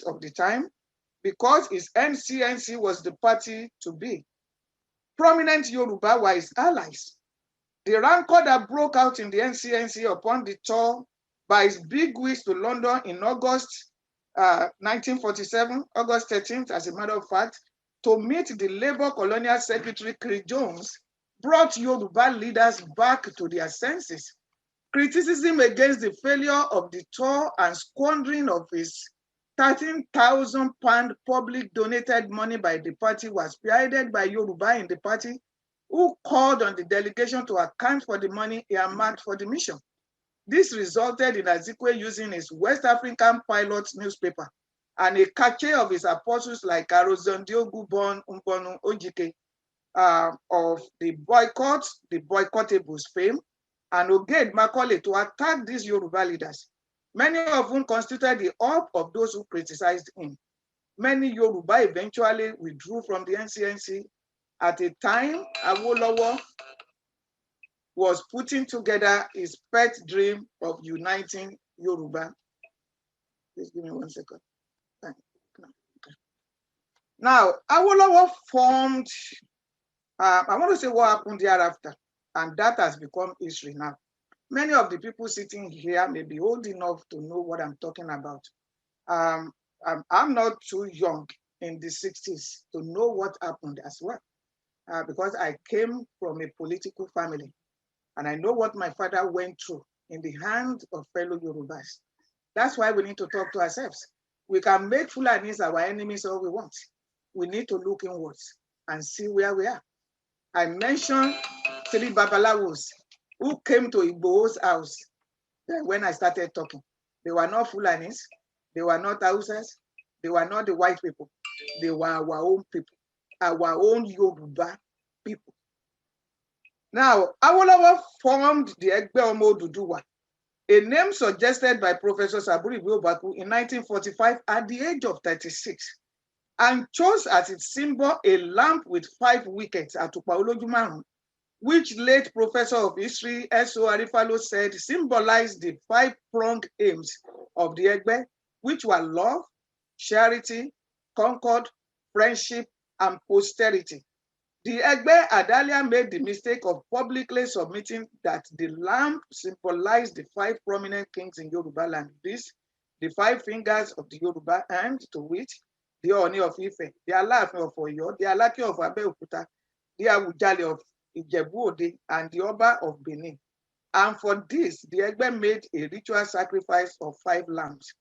of the time because his NCNC was the party to be. Prominent Yoruba were his allies. The rancor that broke out in the NCNC upon the tour by his big wish to London in August 1947, August 13th, as a matter of fact, to meet the Labour Colonial Secretary Chris Jones, brought Yoruba leaders back to their senses. Criticism against the failure of the tour and squandering of his £13,000 public donated money by the party was spearheaded by Yoruba in the party, who called on the delegation to account for the money earmarked for the mission. This resulted in Azikwe using his West African Pilot newspaper and a cache of his apostles like Arozondio Bon Umbonu Ojike of the boycottables fame, and Oged Macaulay to attack these Yoruba leaders, many of whom constituted the up of those who criticized him. Many Yoruba eventually withdrew from the NCNC. At a time, Awolowo was putting together his pet dream of uniting Yoruba. Please give me 1 second. Now, Awolowo formed, I want to say what happened thereafter, and that has become history now. Many of the people sitting here may be old enough to know what I'm talking about. I'm not too young in the 60s to know what happened as well, because I came from a political family. And I know what my father went through in the hands of fellow Yorubas. That's why we need to talk to ourselves. We can make Fulanis our enemies all we want. We need to look inwards and see where we are. I mentioned 3 Babalawos who came to Igbo's house when I started talking. They were not Fulanis. They were not Hausas. They were not the white people. They were our own people, our own Yoruba people. Now, Awolowo formed the Egbe Omo Oduduwa, a name suggested by Professor Saburi Obaku in 1945 at the age of 36, and chose as its symbol a lamp with 5 wickets at Olojumarun, which late Professor of History S.O. Arifalo said symbolized the 5-pronged aims of the Egbe, which were love, charity, concord, friendship, and posterity. The Egbe Adalia made the mistake of publicly submitting that the lamp symbolized the 5 prominent kings in Yoruba land. This, the 5 fingers of the Yoruba hand, to which the Oni of Ife, the Alaafin of Oyo, the Alake of Abeokuta, the Awujale of Ijebu-Ode, and the Oba of Benin. And for this, the Egbe made a ritual sacrifice of 5 lambs.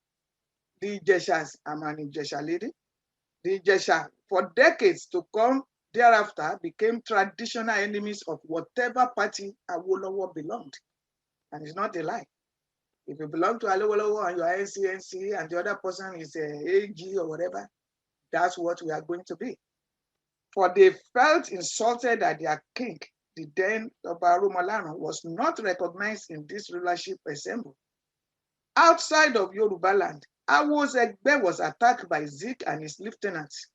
The Ijeshas, I'm an Ijesha lady, the Ijesha, for decades to come, thereafter became traditional enemies of whatever party Awolowo belonged. And it's not a lie. If you belong to Awolowo and you are NCNC and the other person is AG or whatever, that's what we are going to be. For they felt insulted that their king, the then Oba Romalano, was not recognized in this rulership assembly. Outside of Yoruba land, Awo's Egbe was attacked by Zik and his lieutenants.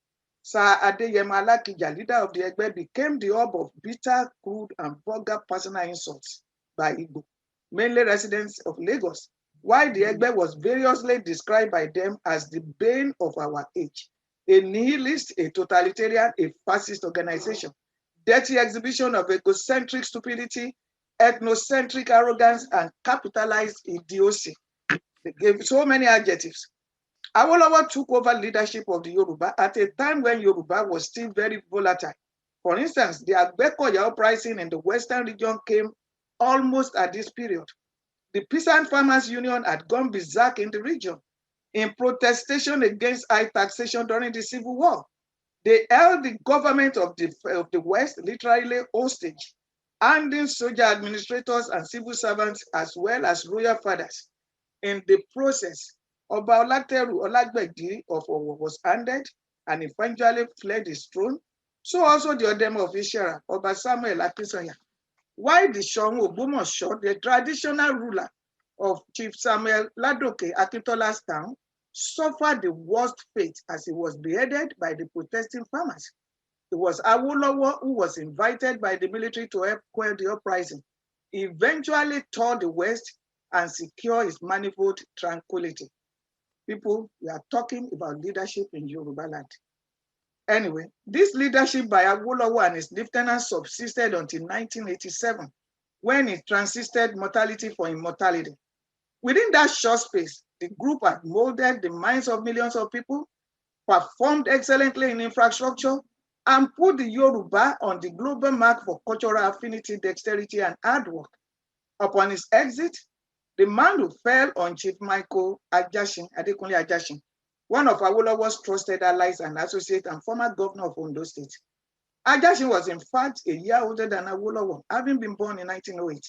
Sir Adeyemo Alakija, leader of the Egbe, became the hub of bitter, crude, and vulgar personal insults by Igbo, mainly residents of Lagos, while the Egbe was variously described by them as the bane of our age, a nihilist, a totalitarian, a fascist organization, dirty exhibition of egocentric stupidity, ethnocentric arrogance, and capitalized idiocy. They gave so many adjectives. Awolowo took over leadership of the Yoruba at a time when Yoruba was still very volatile. For instance, the Agbekoya uprising in the Western region came almost at this period. The Peasant Farmers Union had gone berserk in the region in protestation against high taxation during the Civil War. They held the government of the West literally hostage, handing soldier administrators and civil servants as well as royal fathers. In the process, Oba Olateru Olagbegi of Owo was handed and eventually fled his throne. So also the Odemo of Ishera, Oba Samuel Akinsanya. While the Shon Ogbomoso, the traditional ruler of Chief Samuel Ladoke Akintola's town, suffered the worst fate as he was beheaded by the protesting farmers. It was Awolowo who was invited by the military to help quell the uprising. He eventually toured the West and secured his manifold tranquility. People, we are talking about leadership in Yoruba land. Anyway, this leadership by Awolowo and his lieutenants subsisted until 1987, when it transited mortality for immortality. Within that short space, the group had molded the minds of millions of people, performed excellently in infrastructure, and put the Yoruba on the global map for cultural affinity, dexterity, and hard work. Upon his exit, the man who fell on Chief Michael Adekunle Ajashin, one of Awolowo's trusted allies and associate and former governor of Ondo State. Ajashin was in fact a year older than Awolowo, having been born in 1908.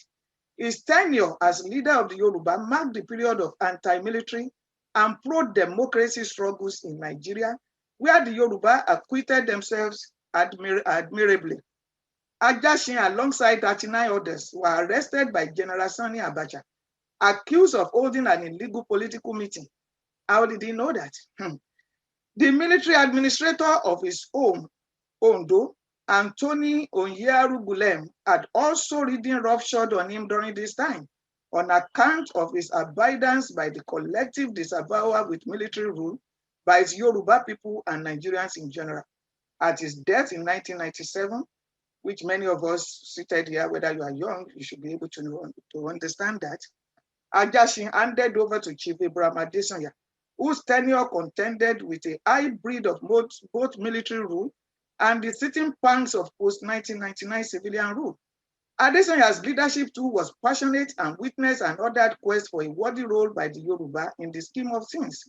His tenure as leader of the Yoruba marked the period of anti-military and pro-democracy struggles in Nigeria, where the Yoruba acquitted themselves admirably. Ajashin, alongside 39 others, were arrested by General Sani Abacha, accused of holding an illegal political meeting. How did he know that? The military administrator of his home, Ondo, Anthony Onyeru Gulem, had also ridden roughshod on him during this time on account of his abidance by the collective disavowal with military rule by his Yoruba people and Nigerians in general. At his death in 1997, which many of us seated here, whether you are young, you should be able to understand that, Ajashin handed over to Chief Abraham Adesanya, whose tenure contended with a hybrid of both military rule and the sitting pangs of post-1999 civilian rule. Adesanya's leadership too was passionate and witnessed an ordered quest for a worthy role by the Yoruba in the scheme of things.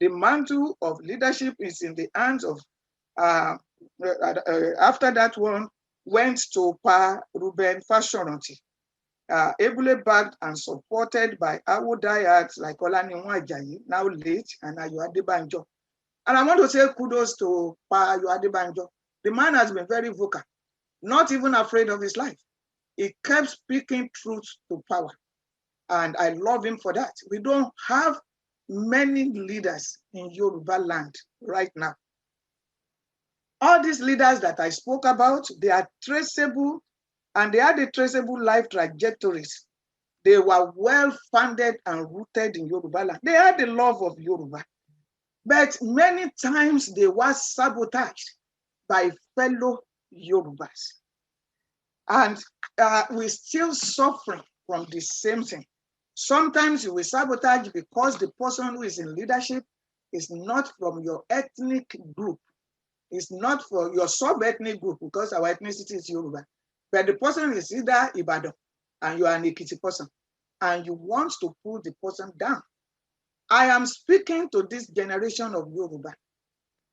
The mantle of leadership is in the hands of, after that one, went to Pa Ruben Fashoranti, ably backed and supported by Awo diehards like Olaniwon Ajayi, now late, and Ayo Adebanjo. And I want to say kudos to Pa Ayo Adebanjo. The man has been very vocal, not even afraid of his life. He kept speaking truth to power. And I love him for that. We don't have many leaders in Yoruba land right now. All these leaders that I spoke about, they are traceable and they had a traceable life trajectories. They were well-funded and rooted in Yoruba land. They had the love of Yoruba. But many times they were sabotaged by fellow Yorubas. And we're still suffering from the same thing. Sometimes you will sabotage because the person who is in leadership is not from your ethnic group. It's not for your sub-ethnic group, because our ethnicity is Yoruba. But the person is either Ibadan and you are an Ekiti person, and you want to pull the person down. I am speaking to this generation of Yoruba.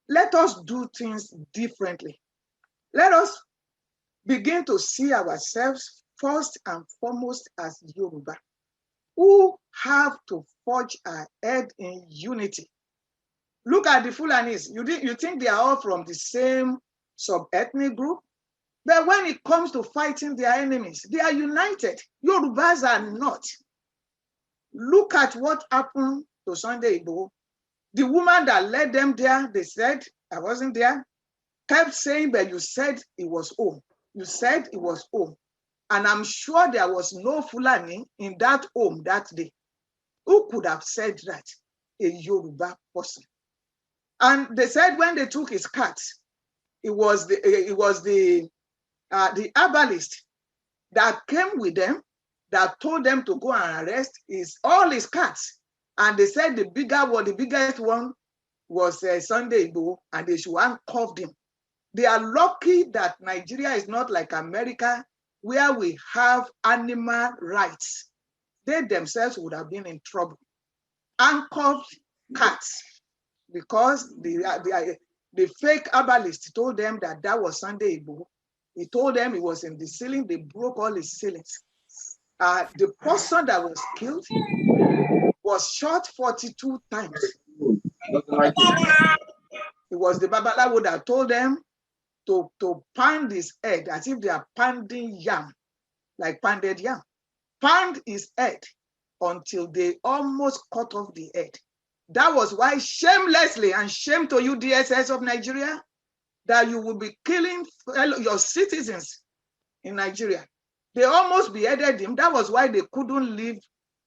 Let us do things differently. Let us begin to see ourselves first and foremost as Yoruba, who have to forge ahead in unity. Look at the Fulanis. You think they are all from the same sub-ethnic group? But when it comes to fighting their enemies, they are united. Yorubas are not. Look at what happened to Sunday Igboho. The woman that led them there, they said, I wasn't there, kept saying, but you said it was home. You said it was home. And I'm sure there was no Fulani in that home that day. Who could have said that? A Yoruba person. And they said when they took his cat, it was the herbalist that came with them that told them to go and arrest all his cats. And they said the biggest one was Sunday Igboho, and they should handcuff him. They are lucky that Nigeria is not like America, where we have animal rights. They themselves would have been in trouble. Handcuffed cats, because the fake herbalist told them that was Sunday Igboho. He told them he was in the ceiling. They broke all his ceilings. The person that was killed was shot 42 times. It was the Babalawo that told them to pound his head as if they are pounding yam, like pounded yam. Pound his head until they almost cut off the head. That was why shamelessly, and shame to you, DSS of Nigeria, that you will be killing your citizens in Nigeria. They almost beheaded him. That was why they couldn't leave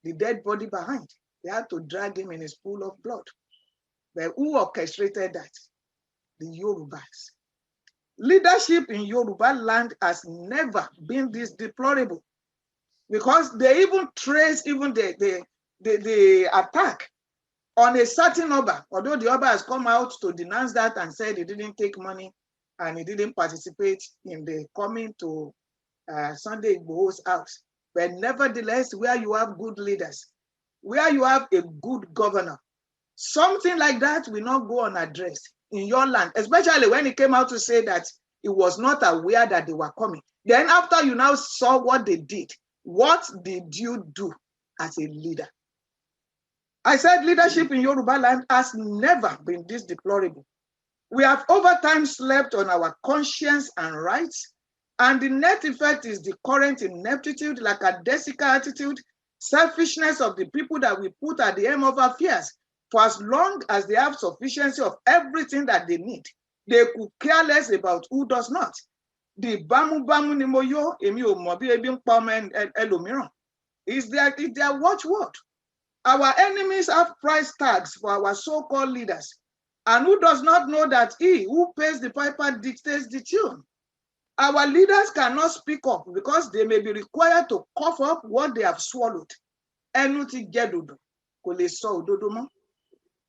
the dead body behind. They had to drag him in his pool of blood. But who orchestrated that? The Yorubas. Leadership in Yoruba land has never been this deplorable, because they even trace even the attack on a certain Oba, although the Oba has come out to denounce that and said he didn't take money and he didn't participate in the coming to Sunday Igboho's house. But nevertheless, where you have good leaders, where you have a good governor, something like that will not go unaddressed in your land, especially when he came out to say that he was not aware that they were coming. Then after you now saw what they did, what did you do as a leader? I said leadership in Yoruba land has never been this deplorable. We have over time slept on our conscience and rights, and the net effect is the current ineptitude, lackadaisical attitude, selfishness of the people that we put at the helm of affairs. For as long as they have sufficiency of everything that they need, they could care less about who does not. The bamu bamu ni mo yo, emi o mo bi ebi npa ọmọ ẹlòmíràn is their watchword. Our enemies have price tags for our so-called leaders. And who does not know that he who pays the piper dictates the tune? Our leaders cannot speak up because they may be required to cough up what they have swallowed.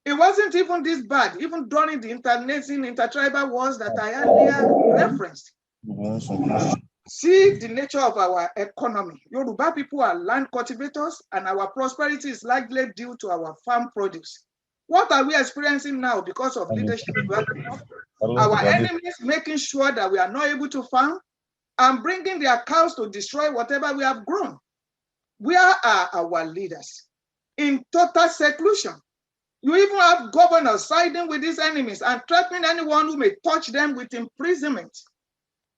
It wasn't even this bad, even during the internecine intertribal wars that I earlier referenced. See the nature of our economy. Yoruba people are land cultivators, and our prosperity is largely due to our farm produce. What are we experiencing now because of leadership? Our enemies making sure that we are not able to farm and bringing their cows to destroy whatever we have grown. Where are our leaders? In total seclusion. You even have governors siding with these enemies and threatening anyone who may touch them with imprisonment.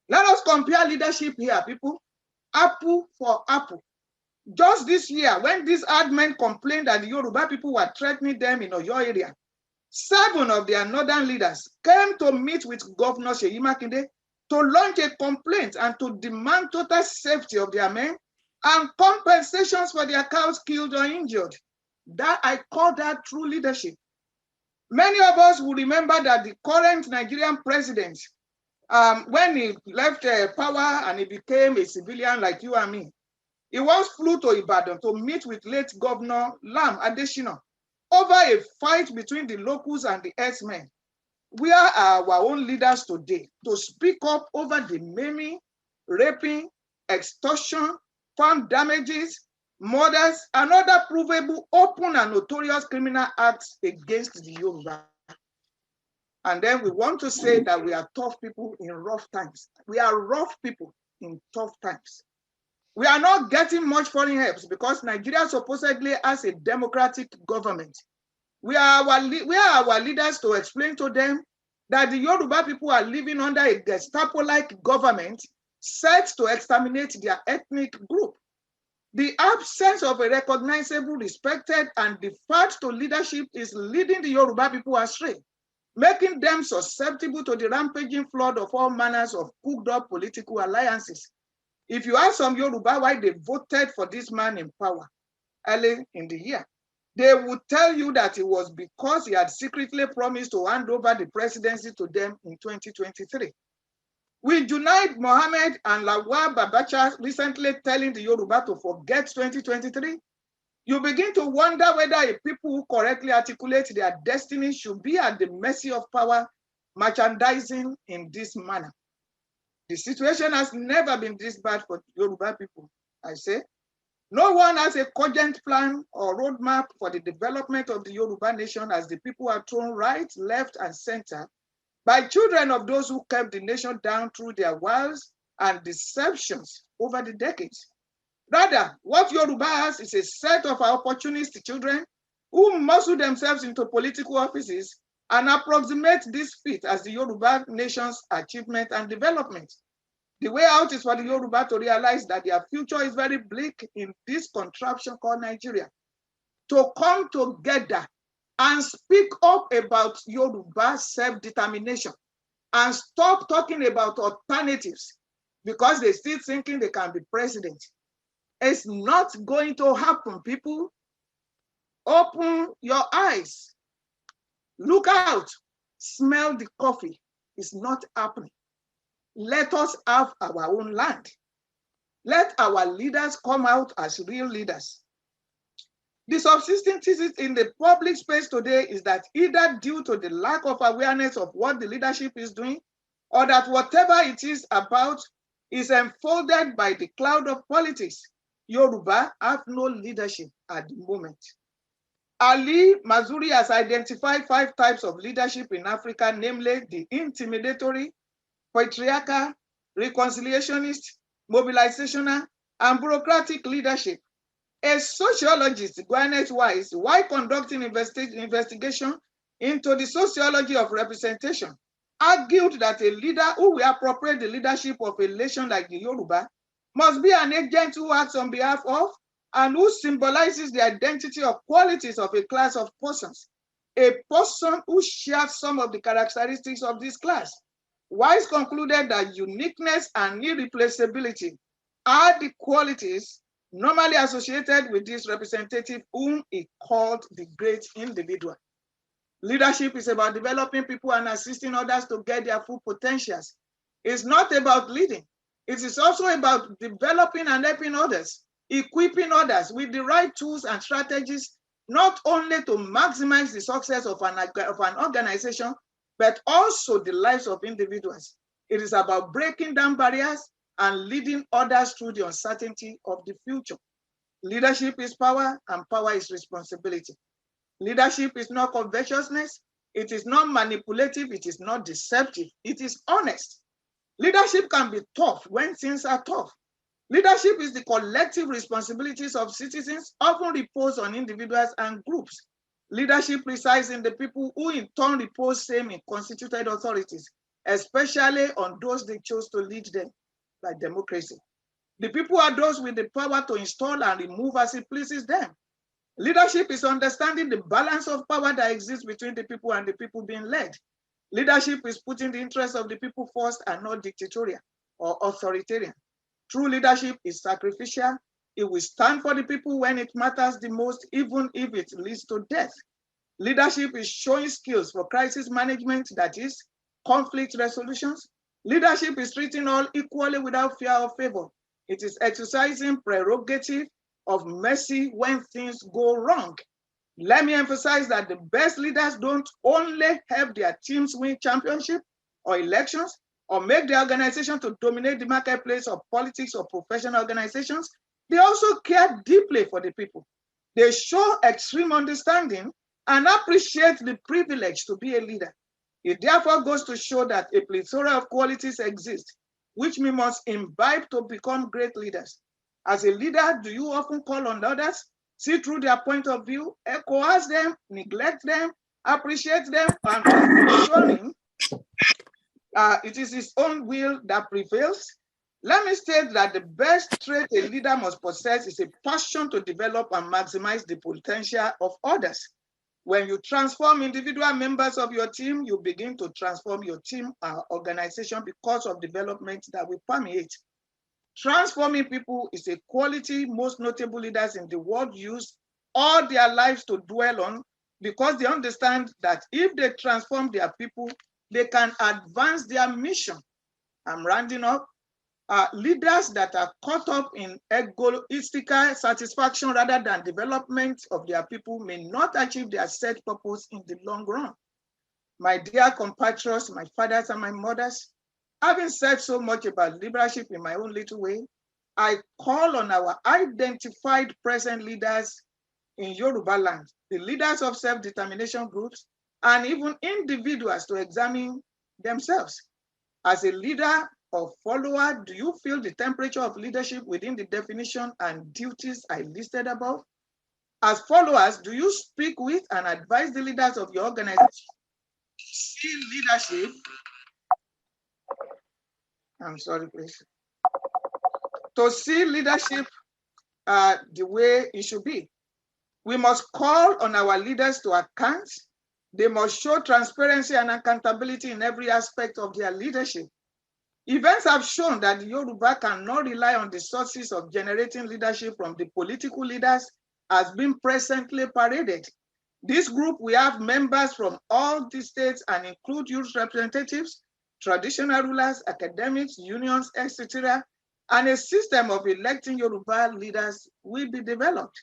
Let us compare leadership here, people. Apple for apple. Just this year, when these hard men complained that the Yoruba people were threatening them in Oyo area, 7 of their northern leaders came to meet with Governor Seyi Makinde to launch a complaint and to demand total safety of their men and compensations for their cows killed or injured. That I call that true leadership. Many of us will remember that the current Nigerian president, when he left power and he became a civilian like you and me, he once flew to Ibadan to meet with late Governor Lam Adesanya over a fight between the locals and the herdsmen. Where are our own leaders today to speak up over the maiming, raping, extortion, farm damages, murders, and other provable open and notorious criminal acts against the Yoruba? And then we want to say that we are tough people in rough times. We are rough people in tough times. We are not getting much foreign help because Nigeria supposedly has a democratic government. Where are our leaders to explain to them that the Yoruba people are living under a Gestapo-like government set to exterminate their ethnic group? The absence of a recognizable, respected, and deferred to leadership is leading the Yoruba people astray, making them susceptible to the rampaging flood of all manners of cooked up political alliances. If you ask some Yoruba why they voted for this man in power early in the year, they would tell you that it was because he had secretly promised to hand over the presidency to them in 2023. With Junaid Mohammed and Lawal Babacha recently telling the Yoruba to forget 2023, you begin to wonder whether a people who correctly articulate their destiny should be at the mercy of power merchandising in this manner. The situation has never been this bad for Yoruba people, I say. No one has a cogent plan or roadmap for the development of the Yoruba nation as the people are thrown right, left, and center by children of those who kept the nation down through their wiles and deceptions over the decades. Rather, what Yoruba has is a set of opportunist children who muscle themselves into political offices and approximate this feat as the Yoruba nation's achievement and development. The way out is for the Yoruba to realize that their future is very bleak in this contraption called Nigeria. To come together and speak up about Yoruba self-determination and stop talking about alternatives because they still thinking they can be president. It's not going to happen, people. Open your eyes. Look out, smell the coffee. It's not happening. Let us have our own land. Let our leaders come out as real leaders. The subsisting thesis in the public space today is that either due to the lack of awareness of what the leadership is doing, or that whatever it is about is enfolded by the cloud of politics, Yoruba have no leadership at the moment. Ali Mazuri has identified 5 types of leadership in Africa, namely the intimidatory, patriarchal, reconciliationist, mobilizational, and bureaucratic leadership. A sociologist, Gwyneth Wise, while conducting investigation into the sociology of representation, argued that a leader who will appropriate the leadership of a nation like the Yoruba must be an agent who acts on behalf of and who symbolizes the identity of qualities of a class of persons, a person who shares some of the characteristics of this class. Wise concluded that uniqueness and irreplaceability are the qualities normally associated with this representative whom he called the great individual. Leadership is about developing people and assisting others to get their full potentials. It's not about leading. It is also about developing and helping others, equipping others with the right tools and strategies, not only to maximize the success of an organization, but also the lives of individuals. It is about breaking down barriers and leading others through the uncertainty of the future. Leadership is power, and power is responsibility. Leadership is not covetousness, it is not manipulative, it is not deceptive, it is honest. Leadership can be tough when things are tough. Leadership is the collective responsibilities of citizens, often repose on individuals and groups. Leadership resides in the people who in turn repose same in constituted authorities, especially on those they chose to lead them by democracy. The people are those with the power to install and remove as it pleases them. Leadership is understanding the balance of power that exists between the people and the people being led. Leadership is putting the interests of the people first and not dictatorial or authoritarian. True leadership is sacrificial. It will stand for the people when it matters the most, even if it leads to death. Leadership is showing skills for crisis management, that is, conflict resolutions. Leadership is treating all equally without fear or favor. It is exercising prerogative of mercy when things go wrong. Let me emphasize that the best leaders don't only help their teams win championships or elections or make the organization to dominate the marketplace of politics or professional organizations. They also care deeply for the people. They show extreme understanding and appreciate the privilege to be a leader. It therefore goes to show that a plethora of qualities exist, which we must imbibe to become great leaders. As a leader, do you often call on others, see through their point of view, coerce them, neglect them, appreciate them, and ensuring it is his own will that prevails? Let me state that the best trait a leader must possess is a passion to develop and maximize the potential of others. When you transform individual members of your team, you begin to transform your team or organization because of development that will permeate. Transforming people is a quality most notable leaders in the world use all their lives to dwell on, because they understand that if they transform their people, they can advance their mission. I'm rounding up. Leaders that are caught up in egoistical satisfaction rather than development of their people may not achieve their set purpose in the long run. My dear compatriots, my fathers and my mothers, having said so much about leadership in my own little way, I call on our identified present leaders in Yoruba land, the leaders of self-determination groups, and even individuals to examine themselves. As a leader or follower, do you feel the temperature of leadership within the definition and duties I listed above? As followers, do you speak with and advise the leaders of your organization? See leadership. I'm sorry, please. To see leadership the way it should be. We must call on our leaders to account. They must show transparency and accountability in every aspect of their leadership. Events have shown that the Yoruba cannot rely on the sources of generating leadership from the political leaders as being presently paraded. This group, we have members from all the states and include youth representatives, traditional rulers, academics, unions, etc. And a system of electing Yoruba leaders will be developed.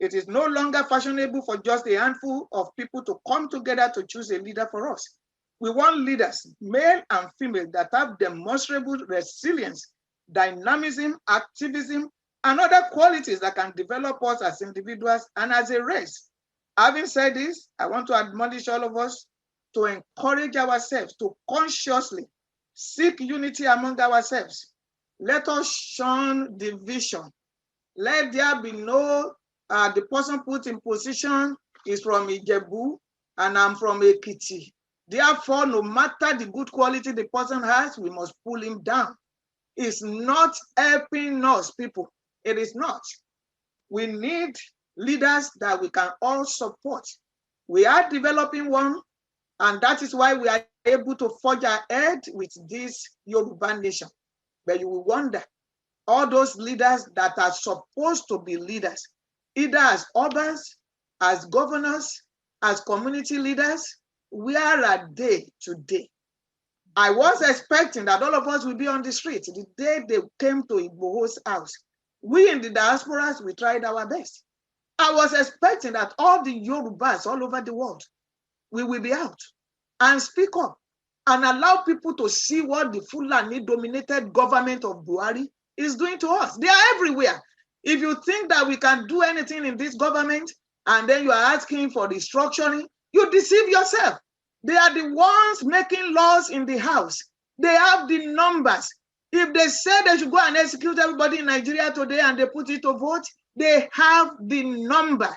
It is no longer fashionable for just a handful of people to come together to choose a leader for us. We want leaders, male and female, that have demonstrable resilience, dynamism, activism, and other qualities that can develop us as individuals and as a race. Having said this, I want to admonish all of us to encourage ourselves to consciously seek unity among ourselves. Let us shun division. Let there be no, the person put in position is from Ijebu and I'm from Ekiti. Therefore, no matter the good quality the person has, we must pull him down. It's not helping us, people. It is not. We need leaders that we can all support. We are developing one, and that is why we are able to forge ahead with this Yoruba nation. But you will wonder, all those leaders that are supposed to be leaders, either as urbans, as governors, as community leaders, where are they today? I was expecting that all of us will be on the street the day they came to Igboho's house. We in the diasporas, we tried our best. I was expecting that all the Yorubas all over the world, we will be out and speak up and allow people to see what the Fulani-dominated government of Buhari is doing to us. They are everywhere. If you think that we can do anything in this government and then you are asking for restructuring, you deceive yourself. They are the ones making laws in the house. They have the numbers. If they say they should go and execute everybody in Nigeria today and they put it to vote, they have the number.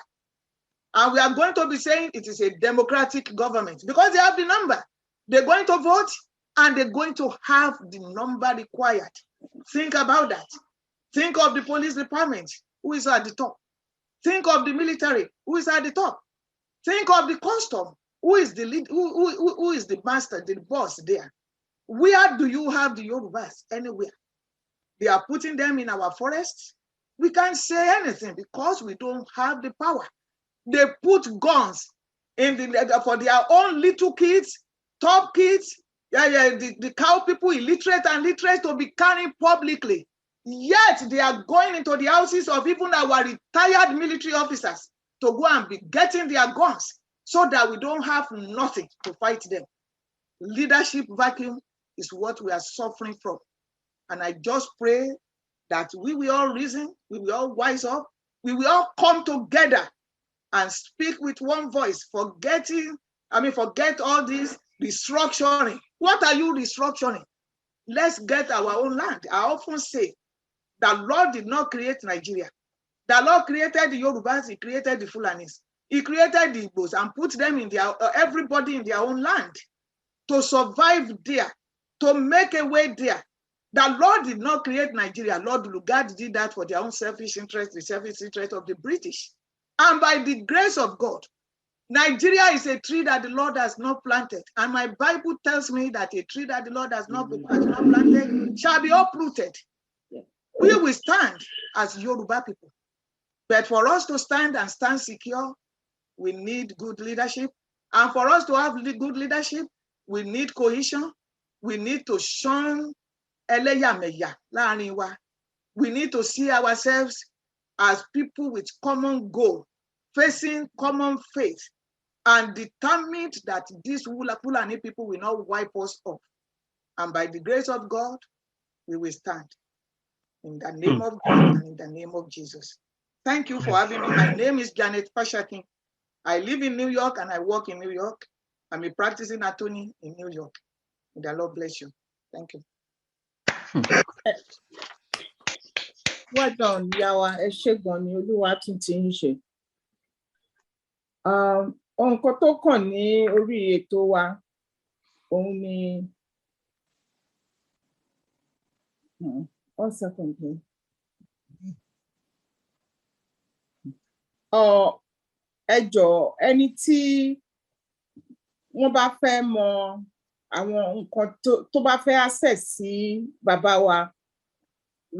And we are going to be saying it is a democratic government because they have the number. They're going to vote and they're going to have the number required. Think about that. Think of the police department, who is at the top. Think of the military, who is at the top. Think of the custom, who is the lead, who is the master, the boss there. Where do you have the Yorubas? Anywhere. They are putting them in our forests. We can't say anything because we don't have the power. They put guns in for their own little kids, top kids, the cow people, illiterate and literate, to be carrying publicly. Yet they are going into the houses of even our retired military officers to go and be getting their guns so that we don't have nothing to fight them. Leadership vacuum is what we are suffering from. And I just pray that we will all reason, we will all wise up, we will all come together and speak with one voice, forget all this restructuring. What are you restructuring? Let's get our own land. I often say that Lord did not create Nigeria. The Lord created the Yorubas, He created the Fulanis, He created the Igbos and put them in their, everybody in their own land to survive there, to make a way there. The Lord did not create Nigeria. Lord Lugard did that for their own selfish interest, the selfish interest of the British. And by the grace of God, Nigeria is a tree that the Lord has not planted. And my Bible tells me that a tree that the Lord has not planted shall be uprooted. We will stand as Yoruba people. But for us to stand and stand secure, we need good leadership. And for us to have good leadership, we need cohesion. We need to shun eleyameya láàrin wa. We need to see ourselves as people with common goal, facing common faith, and determined that these Fulani people will not wipe us off. And by the grace of God, we will stand. In the name of God and in the name of Jesus. Thank you for having me. My name is Janet Pashakin. I live in New York and I work in New York. I'm a practicing attorney in New York. May the Lord bless you. Thank you. Well done, Yawa Eshegbon Oluwatunti. Nǹkan tó kàn ní orí ètò wa òun ni 1 second. Ẹ jọ̀ọ́, ẹni tí wọ́n bá fẹ́ mọ àwọn nǹkan tó bá fẹ́ access sí bàbá wa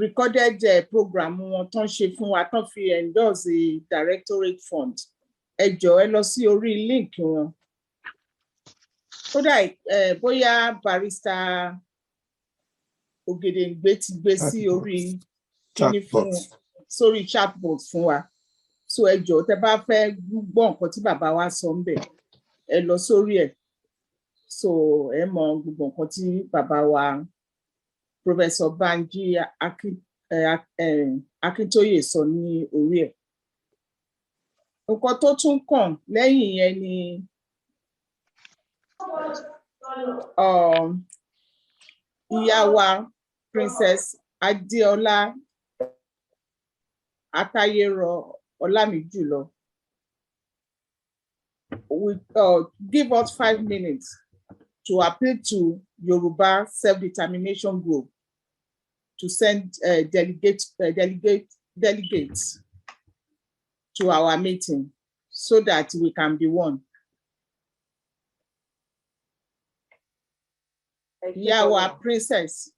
recorded program wọn tán ṣe fún wa tán fi endorse the directorate fund ẹ jọ̀ọ́ ẹ lọ sí orí link wọn kódà bóyá barrister Ògèdèngbé ti gbé sí orí kíní fún sórí chatbot fún wa so ẹ jọ̀ọ́ tẹ́ bá fẹ́ gbọ́ nǹkan tí bàbá wa sọ ń bẹ̀ ẹ lọ sórí ẹ̀ so ẹ mọ gbogbo nǹkan tí bàbá wa Professor Banji Akíntóyè sọ ní orí ẹ̀. Nǹkan tó tún kàn lẹ́yìn yẹn ni ìyá wa Princess Adéọlá Atayero Ọlámìjùlọ will give us 5 minutes to appeal to Yoruba Self-Determination Group to send delegates to our meeting so that we can be one. Ìyá wa Princess.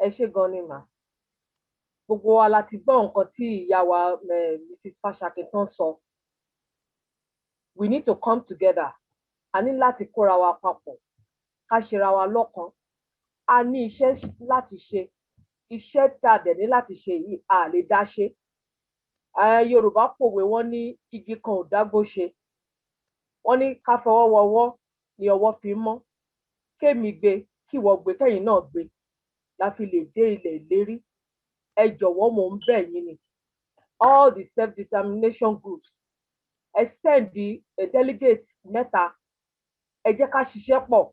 Ẹ ṣé gan ni mà. Gbogbo wa la ti gbọ́ nǹkan tí ìyá wa Mrs. Fashake tán sọ. We need to come together. A ní láti kóra wa papọ̀. Ká ṣera wa lọ́kan. A ní iṣẹ́ láti ṣe. Iṣẹ́ tí a dẹ̀ ní láti ṣe yìí a lè dá ṣe. Yorùbá pòwe wọ́n ní igi kan ò dágbó ṣe. Wọ́n ní ká fọwọ́ wọwọ́ ni ọwọ́ fi mọ́. Kémi gbé kí ìwọ gbé kẹ́yìn náà gbé la fi lè dé ilẹ̀ ìlérí. Ẹ jọ̀wọ́ mò ń bẹ̀ yín ni. All the self-determination groups ẹ send the delegate mẹ́ta ẹ jẹ́ ká ṣiṣẹ́ pọ̀.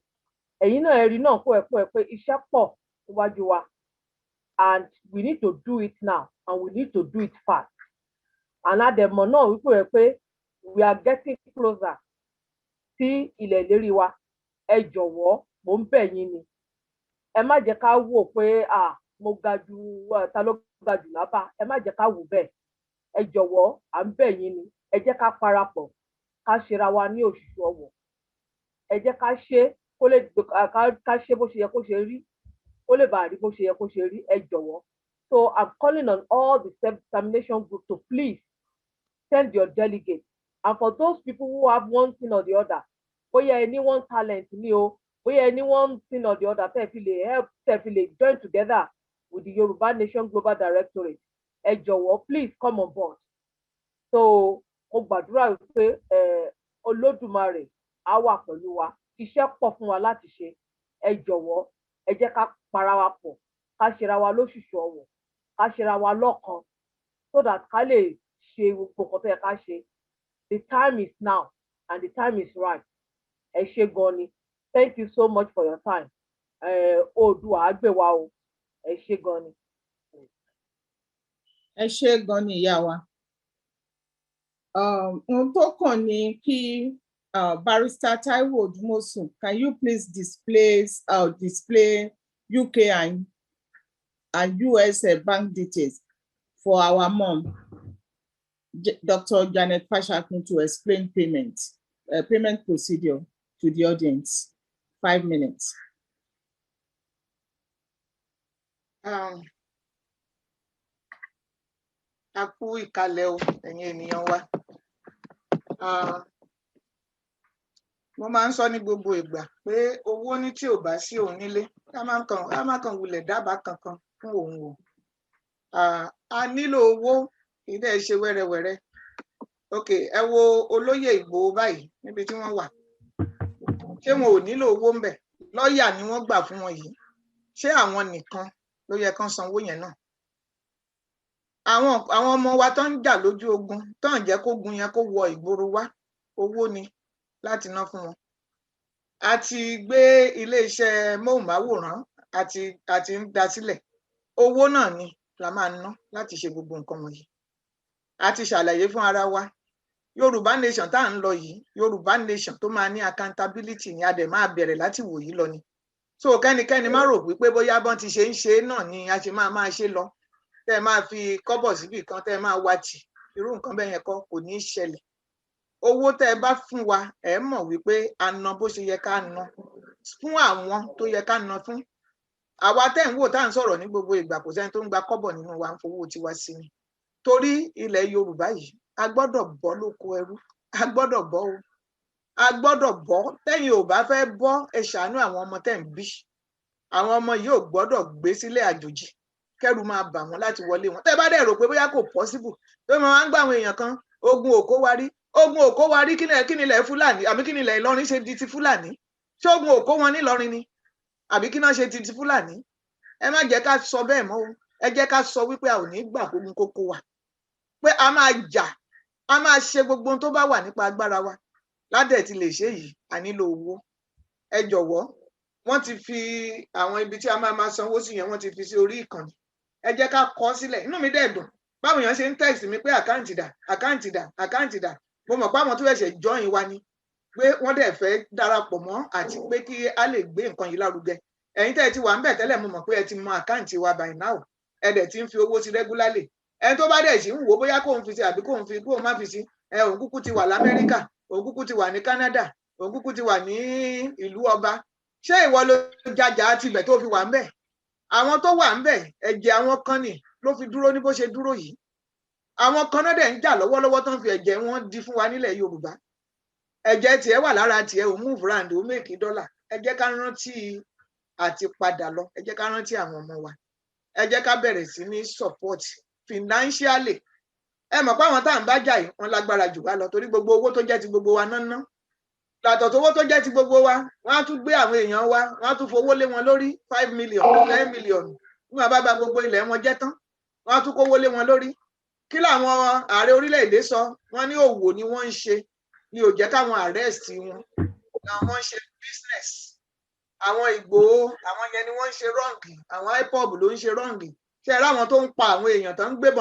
Ẹ̀yin náà ẹ̀rí náà kó ẹ pé iṣẹ́ pọ̀ níwájú wa and we need to do it now and we need to do it fast. And àdẹ̀mọ̀ náà wípé ẹ pé we are getting closer sí ilẹ̀ ìlérí wa. Ẹ jọ̀wọ́ mò ń bẹ̀ yín ni. Ẹ má jẹ́ ká wò pé mo ga jù ta ló ga jù lábà. Ẹ má jẹ́ ká wò bẹ́ẹ̀. Ẹ jọ̀wọ́ à ń bẹ̀ yín ni. Ẹ jẹ́ ká parapọ̀ ká ṣera wa ní òṣùṣù ọwọ̀. Ẹ jẹ́ ká ṣe kó lè ká ṣe bó ṣe yẹ kó ṣe rí kó lè bàa rí bó ṣe yẹ kó ṣe rí. Ẹ jọ̀wọ́. So I'm calling on all the self-determination group to please send your delegates. And for those people who have one thing or the other, bóyá ẹ ní one talent ni o, bóyá ẹ ní one thing or the other, tẹ́ fi lè help, tẹ́ fi lè join together with the Yoruba Nation Global Directorate. Ẹ jọ̀wọ́, please come on board. So mo gbàdúrà pé Olódùmarè á wà pẹ̀lú wa. Iṣẹ́ pọ̀ fún wa láti ṣe. Ẹ jọ̀wọ́, ẹ jẹ́ ká para wa pọ̀, ká ṣera wa lóṣùṣù ọwọ̀, ká ṣera wa lọ́kan, so that ká lè ṣe gbogbo nǹkan tó yẹ ká ṣe. The time is now and the time is right. Ẹ ṣé gan ni. Thank you so much for your time. Oòduà á gbè wá o. Ẹ ṣé gan ni. Ẹ ṣé gan ni ìyá wa. Ohun tó kàn ní kí Barrister Taiwo Odumosun, can you please display UK and US bank details for our mom, Dr. Janet Fashakin, to explain payment procedure to the audience. 5 minutes. A kú ìkàlẹ̀ o, ẹ̀yin ènìyàn wa. Mo máa ń sọ ní gbogbo ìgbà pé owó ní tí ò bá sí òun nílé, ká má kàn wulẹ̀ dábàá kankan fún òun o. A nílò owó, kì í dẹ̀ ṣe wẹ́rẹ́wẹ́rẹ́. Ok, ẹ wo olóyè Ìgbòho báyìí níbi tí wọ́n wà. Ṣé wọn ò nílò owó ń bẹ̀? Lọ́ọ̀yà ni wọ́n gbà fún wọn yìí. Ṣé àwọn nìkan ló yẹ kán sanwó yẹn náà? Àwọn ọmọ wa tó ń jà lójú ogun tó ń jẹ́ kógun yẹn kó wọ ìgboro wá, owó ni láti ná fún wọn. A ti gbé iléeṣẹ́ móhùnmáwòrán àti ń dá sílẹ̀. Owó náà ni la máa ná láti ṣe gbogbo nǹkan wọ̀nyí. A ti ṣàlàyé fún ara wa. Yorùbá nation tá à ń lọ yìí, Yorùbá nation tó máa ní accountability ni a dẹ̀ máa bẹ̀rẹ̀ láti wò yìí lọ ni. So kẹ́nikẹ́ni má rò wípé bóyá bọ́n ti ṣe ń ṣe náà ni a ṣe máa ṣe lọ. Tẹ́ ẹ máa fi kọ́bọ̀ síbì kan, tẹ́ ẹ máa wá tì. Irú nǹkan bẹ́ẹ̀ yẹn kọ́ kò ní í ṣẹlẹ̀. Owó tẹ́ ẹ bá fún wa, ẹ mọ̀ wípé a ná bó ṣe yẹ ká ná fún àwọn tó yẹ ká ná fún. Àwa tẹ́ ń wò tá à ń sọ̀rọ̀ ní gbogbo ìgbà, kò sẹ́ni tó ń gba kọ́bọ̀ nínú wa ń fowó tiwa sí ni. Torí ilẹ̀ Yorùbá yìí, a gbọ́dọ̀ bọ́ lóko ẹrú, a gbọ́dọ̀ bọ́ o, a gbọ́dọ̀ bọ́. Tẹ́yin ò bá fẹ́ bọ́, ẹ ṣàánú àwọn ọmọ tẹ́ ń bí. Àwọn ọmọ yìí ò gbọ́dọ̀ gbé sílé àjòjì kẹ́rù máa bà wọ́n láti wọlé wọn. Tẹ́ bá dẹ̀ rò pé bóyá kò possible tó máa ń gbà àwọn èèyàn kan ogun òkó warí, ogun òkó warí kí nílẹ̀ Fúlàní àbí kí nílẹ̀ Ìlọrin ṣe di ti Fúlàní? Ṣé ogun òkó wọn nílọrin ni àbí kí náà ṣe ti Fúlàní? Ẹ má jẹ́ ká sọ bẹ́ẹ̀ mọ́ o, ẹ jẹ́ ká sọ wípé a ò ní gbà kógun kókó wa, pé a máa jà, a máa ṣe gbogbo ohun tó bá wà nípa agbára wa. Ládẹ̀ ti lè ṣe yìí, a nílò owó. Ẹ jọ̀wọ́, wọ́n ti fi àwọn ibi tí a máa sanwó sí yẹn, wọ́n ti fi sí orí ìkànnì. Ẹ jẹ́ ká kọ sílẹ̀. Inú mi dẹ̀ dùn báwọn èèyàn ṣe ń text mi pé àkáǹtì dà, àkáǹtì dà, àkáǹtì dà. Mo mọ̀ pé àwọn tó ṣẹ̀ṣẹ̀ join wa ni, pé wọ́n dẹ̀ fẹ́ darapọ̀ mọ́ àti pé kí a lè gbé nǹkan yìí lárugẹ. Ẹ̀yin tẹ́ ẹ ti wà ń bẹ̀ tẹ́lẹ̀, mo mọ̀ pé ẹ ti mọ àkáǹtì wa by now. Ẹ dẹ̀ ti ń fi owó sí regularly. Ẹni tó bá dẹ̀ sì ń wò bóyá kóun fi sí àbí kóun má fi sí, òun kúkú ti wà l'Amẹ́ríkà, òun kúkú ti wà ní Canada, òun kúkú ti wà ní ìlú ọba. Ṣé ìwọ ló jàjà tibẹ̀ tó fi wà ń bẹ̀? Àwọn tó wà ń bẹ̀, ẹ̀jẹ̀ àwọn kan ni ló fi dúró ní bó ṣe dúró yìí. Àwọn kan náà dẹ̀ ń jà lọ́wọ́lọ́wọ́ tán fi ẹ̀jẹ̀ wọn di fún wa nílẹ̀ Yorùbá. Ẹ̀jẹ̀ tiẹ̀ wà lára tiẹ̀, ò move round, ò make dollar. Ẹ jẹ́ ká rántí àti padà lọ. Ẹ jẹ́ ká rántí àwọn ọmọ wa. Ẹ jẹ́ ká bẹ̀rẹ̀ sí ní support financially. Ẹ mọ̀ pé àwọn tá à ń bá jà yìí wọ́n lágbára jù wá lọ torí gbogbo owó tó jẹ́ ti gbogbo wa náà ná. Yàtọ̀ tówó tó jẹ́ ti gbogbo wa, wọ́n á tún gbé àwọn èèyàn wa, wọ́n á tún fowó lé wọn lórí 5 million, 10 million. Bí wọ́n bá gbogbo ilẹ̀ wọn jẹ́ tán, wọ́n á tún kówó lé wọn lórí. Kí làwọn ààrẹ orílẹ̀-èdè sọ? Wọ́n ní òwò ni wọ́n ń ṣe, ni ò jẹ́ káwọn arrest wọn. Àwọn ń ṣe business. Àwọn Ìgbòho, àwọn yẹn ni wọ́n ń ṣe wrong. Àwọn IPOB ló ń ṣe wrong. Ṣé ẹ ráwọn tó ń pa àwọn èèyàn tó ń gbébọn